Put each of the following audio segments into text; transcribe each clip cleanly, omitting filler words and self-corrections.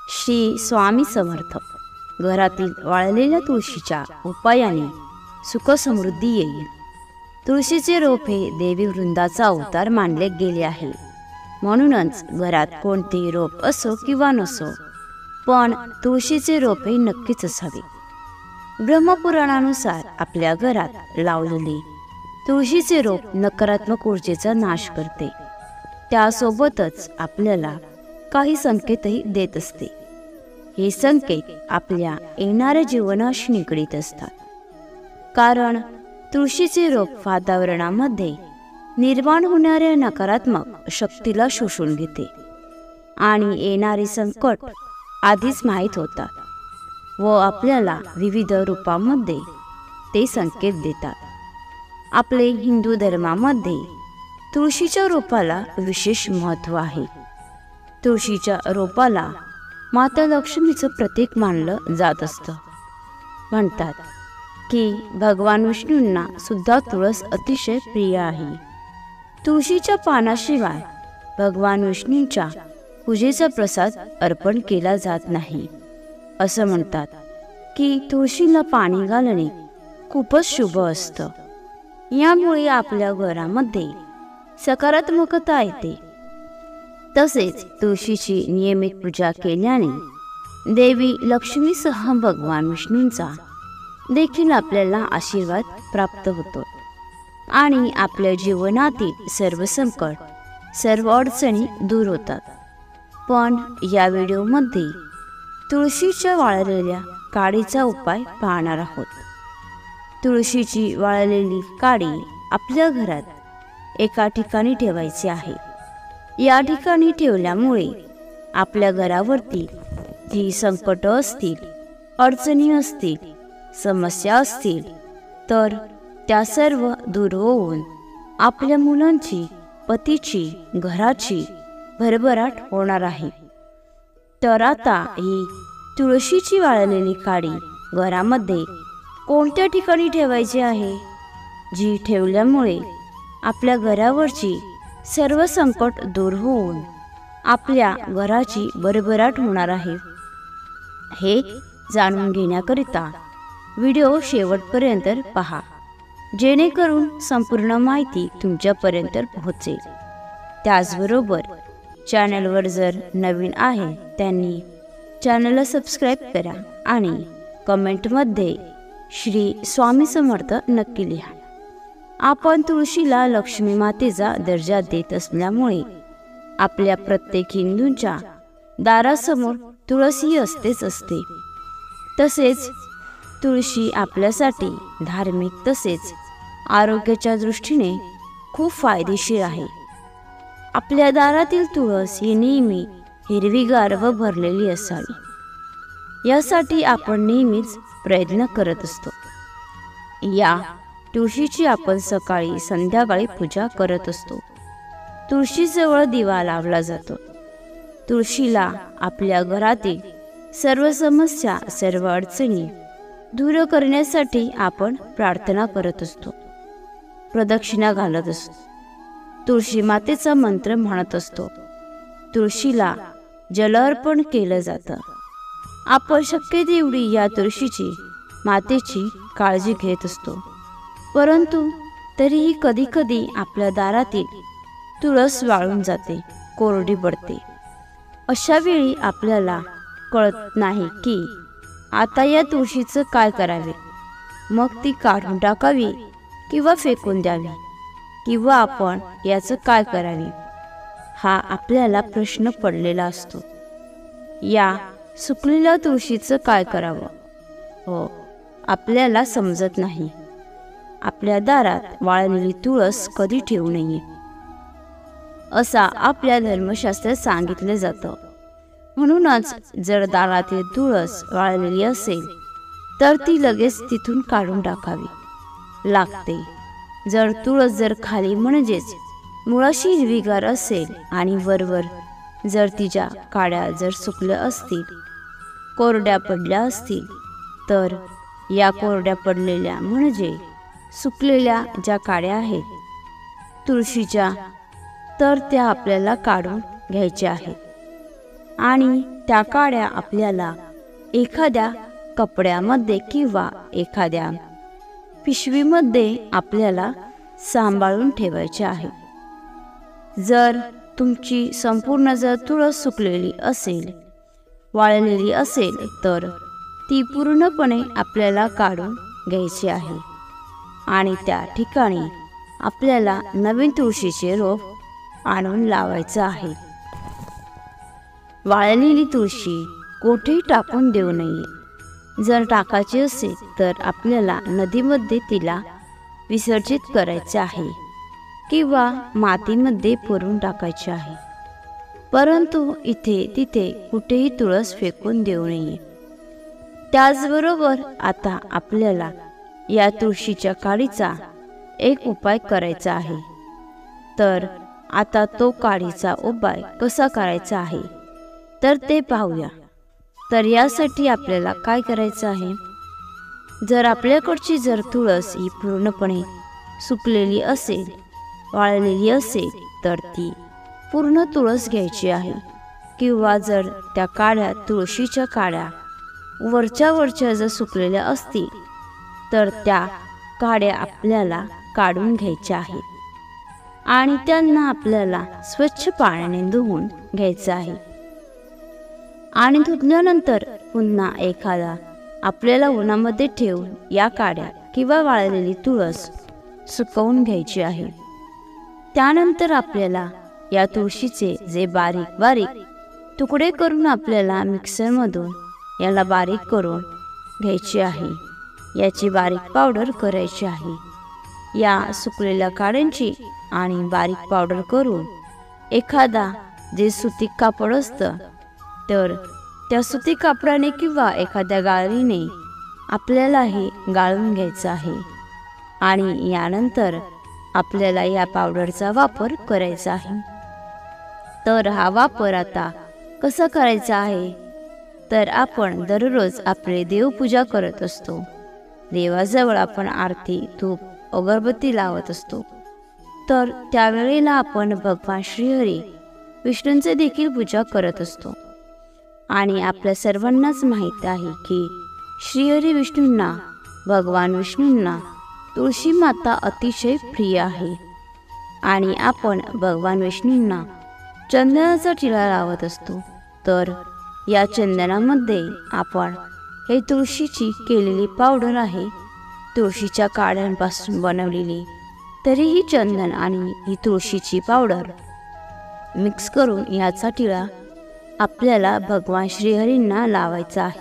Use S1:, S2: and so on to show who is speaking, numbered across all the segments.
S1: श्री स्वामी समर्थ. घरातील वाळलेल्या तुळशीच्या उपायाने सुखसमृद्धी येईल. तुळशीचे रोप हे देवी वृंदाचा अवतार मानले गेले आहे. म्हणूनच घरात कोणतेही रोप असो किंवा नसो, पण तुळशीचे रोप हे नक्कीच असावे. ब्रह्मपुराणानुसार आपल्या घरात लावलेले तुळशीचे रोप नकारात्मक ऊर्जेचा नाश करते. त्यासोबतच आपल्याला काही संकेतही देत असते. हे संकेत आपल्या येणाऱ्या जीवनाशी निगडीत असतात. कारण तुळशीचे रोप वातावरणामध्ये निर्माण होणाऱ्या नकारात्मक शक्तीला शोषून घेते आणि येणारे संकट आधीच माहीत होतात व आपल्याला विविध रूपामध्ये ते संकेत देतात. आपले हिंदू धर्मामध्ये तुळशीच्या रोपाला विशेष महत्त्व आहे. तुळशीच्या रोपाला माता लक्ष्मीचं प्रतीक मानलं जात असतं. म्हणतात की भगवान विष्णूंना सुद्धा तुळस अतिशय प्रिय आहे. तुळशीच्या पानाशिवाय भगवान विष्णूंच्या पूजेचा प्रसाद अर्पण केला जात नाही. असं म्हणतात की तुळशीला पाणी घालणे खूपच शुभ असतं. यामुळे आपल्या घरामध्ये सकारात्मकता येते. तसेच तुळशीची नियमित पूजा केल्याने देवी लक्ष्मीसह भगवान विष्णूंचा देखील आपल्याला आशीर्वाद प्राप्त होतो आणि आपल्या जीवनातील सर्व संकट, सर्व अडचणी दूर होतात. पण या व्हिडिओमध्ये तुळशीच्या वाळलेल्या काडीचा उपाय पाहणार आहोत. तुळशीची वाळलेली काडी आपल्या घरात एका ठिकाणी ठेवायची आहे. या ठिकाणी ठेवल्यामुळे आपल्या घरावरती जी संकट असतील, अडचणी असतील, समस्या असतील, तर त्या सर्व दूर होऊन आपल्या मुलांची, पतीची, घराची भरभराट होणार आहे. तर आता ही तुळशीची वाळलेली काडी घरामध्ये कोणत्या ठिकाणी ठेवायची आहे, जी ठेवल्यामुळे आपल्या घरावरची सर्व संकट दूर होऊन आपल्या घराची भरभराट होणार आहे, हे जाणून घेण्याकरिता व्हिडिओ शेवटपर्यंत पहा, जेणेकरून संपूर्ण माहिती तुमच्यापर्यंत पोहोचेल. त्याचबरोबर चॅनलवर जर नवीन आहे त्यांनी चॅनलला सबस्क्राईब करा आणि कमेंटमध्ये श्री स्वामी समर्थ नक्की लिहा. आपण तुळशीला लक्ष्मी मातेचा दर्जा देत असल्यामुळे आपल्या प्रत्येक हिंदूंच्या दारासमोर तुळशी असतेच असते. तसेच तुळशी आपल्यासाठी धार्मिक तसेच आरोग्याच्या दृष्टीने खूप फायदेशीर आहे. आपल्या दारातील तुळस ही नेहमी हिरवीगार व भरलेली असावी, यासाठी आपण नेहमीच प्रयत्न करत असतो. या तुळशीची आपण सकाळी संध्याकाळी पूजा करत असतो. तुळशीजवळ दिवा लावला जातो. तुळशीला आपल्या घरातील सर्व समस्या, सर्व अडचणी दूर करण्यासाठी आपण प्रार्थना करत असतो, प्रदक्षिणा घालत असतो, तुळशी मातेचा मंत्र म्हणत असतो. तुळशीला जल अर्पण केलं जातं. आपण शक्य तेवढी या तुळशीची, मातेची काळजी घेत असतो. परंतु तरीही कधीकधी आपल्या दारातील तुळस वाळून जाते, कोरडी पडते. अशा वेळी आपल्याला कळत नाही की आता या तुळशीचं काय करावे. मग ती काढून टाकावी किंवा फेकून द्यावी, किंवा आपण याचं काय करावे, हा आपल्याला प्रश्न पडलेला असतो. या सुकलेल्या तुळशीचं काय करावं, हो, आपल्याला समजत नाही. आपल्या दारात वाळलेली तुळस कधी ठेवू नये, असा आपल्या धर्मशास्त्रात सांगितले जातं. म्हणूनच जर दारातील तुळस वाळलेली असेल तर ती लगेच तिथून काढून टाकावी लागते. जर खाली म्हणजेच मुळाशी हिरवीगार असेल आणि वरवर जर तिच्या काड्या जर सुकल्या असतील, कोरड्या पडल्या असतील, तर या कोरड्या पडलेल्या म्हणजे सुकलेल्या ज्या काड्या आहेत तुळशीच्या, तर त्या आपल्याला काढून घ्यायच्या आहेत आणि त्या काड्या आपल्याला एखाद्या कपड्यामध्ये किंवा एखाद्या पिशवीमध्ये आपल्याला सांभाळून ठेवायचे आहे. जर तुमची संपूर्ण जर तुळस सुकलेली असेल, वाळलेली असेल, तर ती पूर्णपणे आपल्याला काढून घ्यायची आहे आणि त्या ठिकाणी आपल्याला नवीन तुळशीचे रोप आणून लावायचं आहे. वाळलेली तुळशी कोठेही टाकून देऊ नये. जर टाकायची असेल तर आपल्याला नदीमध्ये तिला विसर्जित करायचे आहे किंवा मातीमध्ये पुरून टाकायचे आहे. परंतु इथे तिथे कुठेही तुळस फेकून देऊ नये. त्याचबरोबर आता आपल्याला या तुळशीच्या काडीचा एक उपाय करायचा आहे. तर आता तो काडीचा उपाय कसा करायचा आहे तर ते पाहूया. तर यासाठी आपल्याला काय करायचं आहे, जर आपल्याकडची जर तुळस ही पूर्णपणे सुकलेली असेल, वाळलेली असेल, तर ती पूर्ण तुळस घ्यायची आहे. किंवा जर त्या काड्या तुळशीच्या काड्या वरच्या जर सुकलेल्या असतील तर त्या काड्या आपल्याला काढून घ्यायच्या आहेत आणि त्यांना आपल्याला स्वच्छ पाण्याने धुवून घ्यायचं आहे. आणि धुतल्यानंतर पुन्हा एखादा आपल्याला उन्हामध्ये ठेवून या काड्या किंवा वाळलेली तुळस सुकवून घ्यायची आहे. त्यानंतर आपल्याला या तुळशीचे जे बारीक बारीक तुकडे करून आपल्याला मिक्सरमधून याला बारीक करून घ्यायची आहे. याची बारीक पावडर करायची आहे. या सुकलेल्या काड्यांची आणि बारीक पावडर करून एखादा जे सुती कापड असतं तर त्या सुती कापडाने किंवा एखाद्या गाळणीने आपल्याला हे गाळून घ्यायचं आहे. आणि यानंतर आपल्याला या पावडरचा वापर करायचा आहे. तर हा वापर आता कसा करायचा आहे, तर आपण दररोज आपले देवपूजा करत असतो. देवाजवळ आपण आरती, धूप, अगरबत्ती लावत असतो. तर त्यावेळेला आपण भगवान श्रीहरी विष्णूंचे देखील पूजा करत असतो. आणि आपल्या सर्वांनाच माहीत आहे की श्रीहरी विष्णूंना, भगवान विष्णूंना तुळशी माता अतिशय प्रिय आहे. आणि आपण भगवान विष्णूंना चंदनाचा टिळा लावत असतो. तर या चंदनामध्ये आपण हे तुळशीची केलेली पावडर आहे, तुळशीच्या काड्यांपासून बनवलेली. तरीही चंदन आणि ही तुळशीची पावडर मिक्स करून याचा टिळा आपल्याला भगवान श्रीहरींना लावायचा आहे.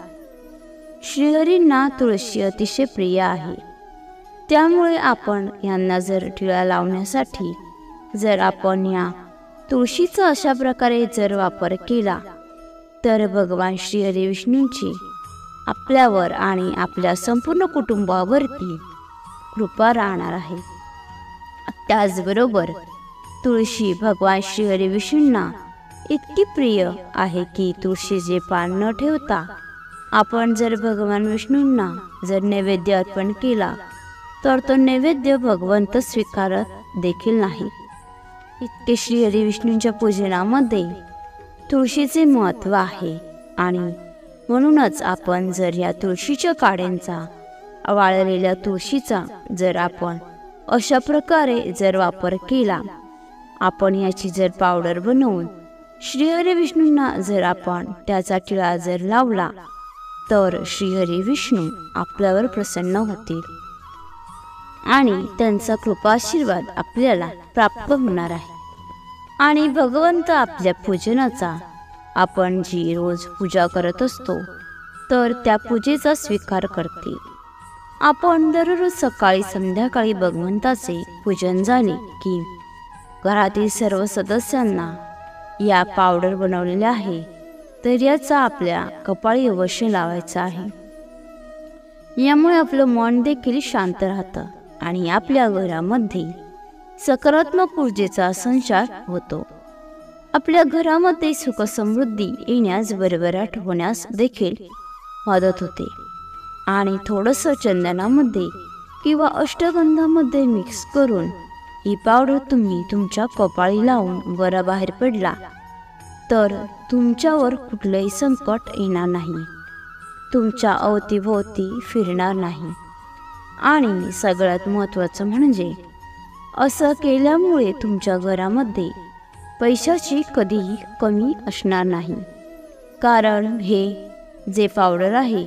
S1: श्रीहरींना तुळशी अतिशय प्रिय आहे. त्यामुळे आपण यांना जर टिळा लावण्यासाठी जर आपण या तुळशीचा अशा प्रकारे जर वापर केला तर भगवान श्रीहरी विष्णूंची आपल्यावर आणि आपल्या संपूर्ण कुटुंबावरती कृपा राहणार आहे. त्याचबरोबर तुळशी भगवान श्रीहरी विष्णूंना इतकी प्रिय आहे की तुळशीचे पान न ठेवता आपण जर भगवान विष्णूंना जर नैवेद्य अर्पण केला तर तो नैवेद्य भगवंत स्वीकारत देखील नाही. इतके श्रीहरी विष्णूंच्या पूजनामध्ये तुळशीचे महत्त्व आहे. आणि म्हणूनच आपण जर या तुळशीच्या काड्यांचा, वाळलेल्या तुळशीचा जर आपण अशा प्रकारे जर वापर केला, आपण याची जर पावडर बनवून श्रीहरी विष्णूंना जर आपण त्याचा टिळा जर लावला तर श्रीहरी विष्णू आपल्यावर प्रसन्न होतील आणि त्यांचा कृपाशीर्वाद आपल्याला प्राप्त होणार आहे. आणि भगवंत आपल्या पूजनाचा, आपण जी रोज पूजा करत असतो तर त्या पूजेचा स्वीकार करते. आपण दररोज सकाळी संध्याकाळी भगवंताचे पूजन झाले की घरातील सर्व सदस्यांना या पावडर बनवलेल्या आहे तर याचा आपल्या कपाळी अवश्य लावायचा आहे. यामुळे आपलं मन देखील शांत राहतं आणि आपल्या घरामध्ये सकारात्मक ऊर्जेचा संचार होतो. आपल्या घरामध्ये सुख समृद्धी येण्यास, भरभराट होण्यास देखील मदत होते. आणि थोडंसं चंदनामध्ये किंवा अष्टगंधामध्ये मिक्स करून ही पावडर तुम्ही तुमच्या कपाळी लावून घराबाहेर पडला तर तुमच्यावर कुठलंही संकट येणार नाही, तुमच्या अवतीभोवती फिरणार नाही. आणि सगळ्यात महत्त्वाचं म्हणजे असं केल्यामुळे तुमच्या घरामध्ये पैशाची कधीही कमी असणार नाही. कारण हे जे पावडर आहे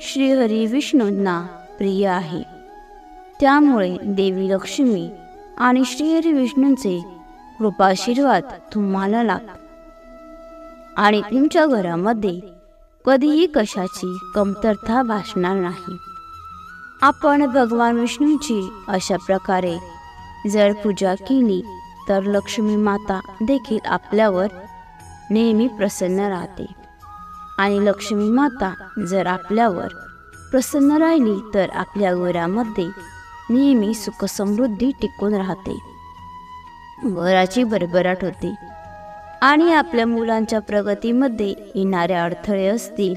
S1: श्रीहरी विष्णूंना प्रिय आहे. त्यामुळे देवी लक्ष्मी आणि श्रीहरी विष्णूंचे कृपाशीर्वाद तुम्हाला लाभ आणि तुमच्या घरामध्ये कधीही कशाची कमतरता भासणार नाही. आपण भगवान विष्णूंची अशा प्रकारे जर पूजा केली तर लक्ष्मी माता देखील आपल्यावर नेहमी प्रसन्न राहते. आणि लक्ष्मी माता जर आपल्यावर प्रसन्न राहिली तर आपल्या घरामध्ये नेहमी सुख समृद्धी टिकून राहते, घराची भरभराट होते. आणि आपल्या मुलांच्या प्रगतीमध्ये येणारे अडथळे असतील,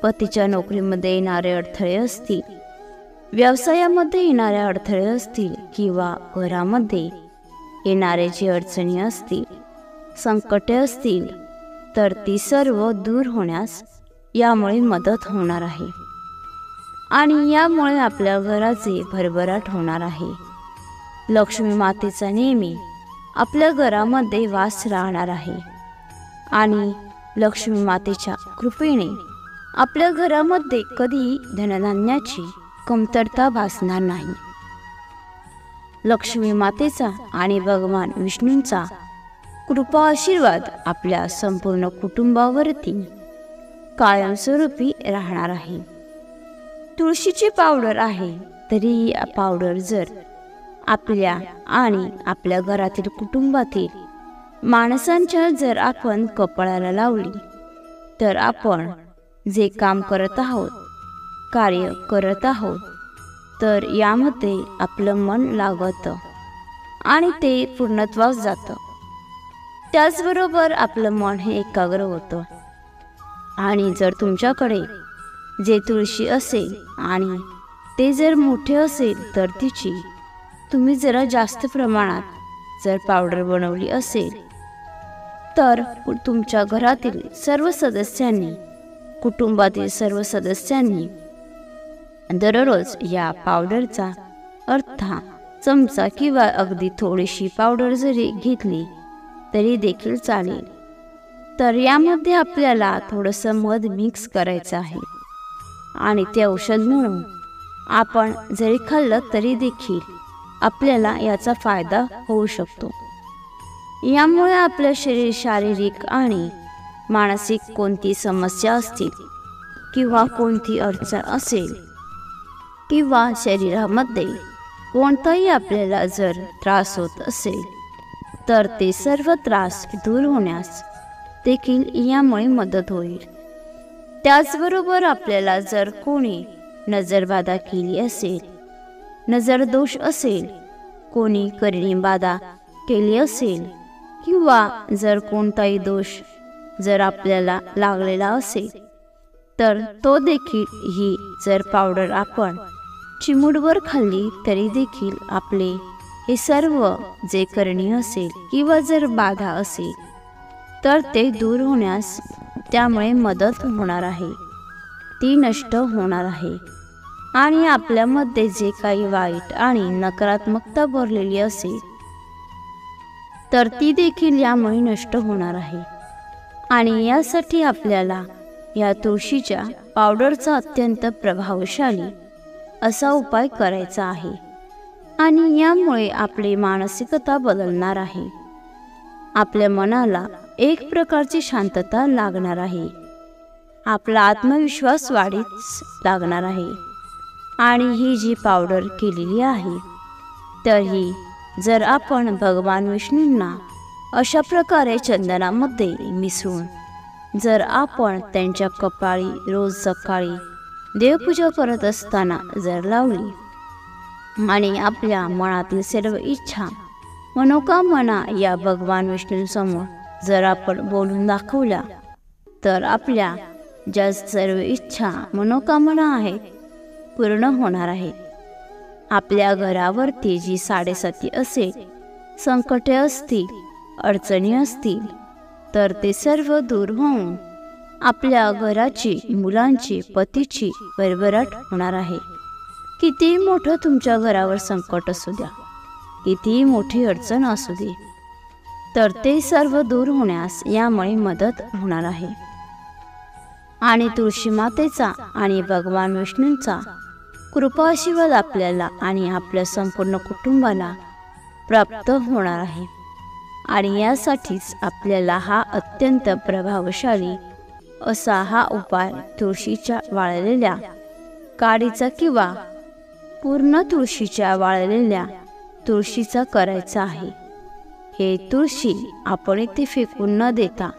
S1: पतीच्या नोकरीमध्ये येणारे अडथळे असतील, व्यवसायामध्ये येणारे अडथळे असतील किंवा घरामध्ये येणारे जे अडचणी असतील, संकटे असतील, तर ती सर्व दूर होण्यास यामुळे मदत होणार आहे. आणि यामुळे आपल्या घराचे भरभराट होणार आहे. लक्ष्मी मातेचा नेहमी आपल्या घरामध्ये वास राहणार आहे. आणि लक्ष्मी मातेच्या कृपेने आपल्या घरामध्ये कधीही धनधान्याची कमतरता भासणार नाही. लक्ष्मी मातेचा आणि भगवान विष्णूंचा कृपा आशीर्वाद आपल्या संपूर्ण कुटुंबावरती कायमस्वरूपी राहणार आहे. तुळशीची पावडर आहे, तरीही पावडर जर आपल्या आणि आपल्या घरातील कुटुंबातील माणसांच्या जर आपण कपाळाला लावली तर आपण जे काम करत आहोत, कार्य करत आहोत, तर यामध्ये आपलं मन लागतं आणि ते पूर्णत्वास जातं. त्याचबरोबर आपलं मन हे एकाग्र होतं. आणि जर तुमच्याकडे जे तुळशी असेल आणि ते जर मोठे असेल तर तिची तुम्ही जरा जास्त प्रमाणात जर पावडर बनवली असेल तर तुमच्या घरातील सर्व सदस्यांनी, कुटुंबातील सर्व सदस्यांनी दररोज या पावडरचा अर्धा चमचा किंवा अगदी थोडीशी पावडर जरी घेतली तरी देखील चालेल. तर यामध्ये आपल्याला थोडंसं मध मिक्स करायचं आहे आणि ते औषध म्हणून आपण जरी खाल्लं तरी देखील आपल्याला याचा फायदा होऊ शकतो. यामुळे आपल्या शारीरिक आणि मानसिक कोणती समस्या असतील किंवा कोणती अडचण असेल किंवा शरीरामध्ये कोणताही आपल्याला जर त्रास होत असेल तर ते सर्व त्रास दूर होण्यास देखील यामुळे मदत होईल. त्याचबरोबर आपल्याला जर कोणी नजरबाधा केली असेल, नजरदोष असेल, कोणी करणीबाधा केली असेल किंवा जर कोणताही दोष जर आपल्याला लागलेला असेल तर तो देखील ही जर पावडर आपण चिमूटभर खाल्ली तरी देखील आपले हे सर्व जे करणी असेल किंवा जर बाधा असेल तर ते दूर होण्यास त्यामुळे मदत होणार आहे, ती नष्ट होणार आहे. आणि आपल्यामध्ये जे काही वाईट आणि नकारात्मकता भरलेली असेल तर ती देखील यामुळे नष्ट होणार आहे. आणि यासाठी आपल्याला या तुळशीच्या पावडरचा अत्यंत प्रभावशाली असा उपाय करायचा आहे. आणि यामुळे आपली मानसिकता बदलणार आहे, आपल्या मनाला एक प्रकारची शांतता लागणार आहे, आपला आत्मविश्वास वाढीस लागणार आहे. आणि ही जी पावडर केलेली आहे तर ही जर आपण भगवान विष्णूंना अशा प्रकारे चंदनामध्ये मिसळून जर आपण त्यांच्या कपाळी रोज सकाळी देवपूजा करत असताना जर लावली आणि आपल्या मनातील सर्व इच्छा मनोकामना या भगवान विष्णूंसमोर जर आपण बोलून दाखवल्या तर आपल्या ज्या सर्व इच्छा मनोकामना आहेत पूर्ण होणार आहेत. आपल्या घरावरती जी साडेसाती असेल, संकटे असतील, अडचणी असतील तर ते सर्व दूर होऊन आपल्या घराची, मुलांची, पतीची भरभराट होणार आहे. कितीही मोठं तुमच्या घरावर संकट असू द्या, कितीही मोठी अडचण असू दे, तर ते सर्व दूर होण्यास यामुळे मदत होणार आहे. आणि तुळशी मातेचा आणि भगवान विष्णूंचा कृपा आशीर्वाद आपल्याला आणि आपल्या संपूर्ण कुटुंबाला प्राप्त होणार आहे. आणि यासाठीच आपल्याला हा अत्यंत प्रभावशाली असा हा उपाय तुळशीच्या वाळलेल्या काडीचा किंवा पूर्ण तुळशीच्या वाळलेल्या तुळशीचा करायचा आहे. हे तुळशी आपण इथे फेकून न देता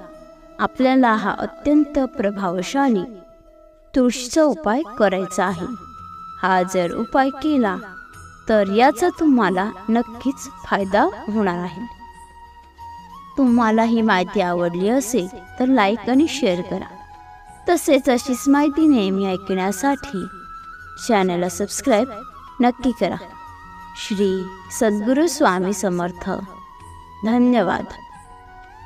S1: आपल्याला हा अत्यंत प्रभावशाली तुळशीचा उपाय करायचा आहे. हा जर उपाय केला तर याचा तुम्हाला नक्कीच फायदा होणार आहे. तुम्हाला ही माहिती आवडली असेल तर लाईक आणि शेअर करा. तसेच अशीच माहिती नेहमी ऐकण्यासाठी चॅनलला सबस्क्राईब नक्की करा. श्री सद्गुरू स्वामी समर्थ. धन्यवाद.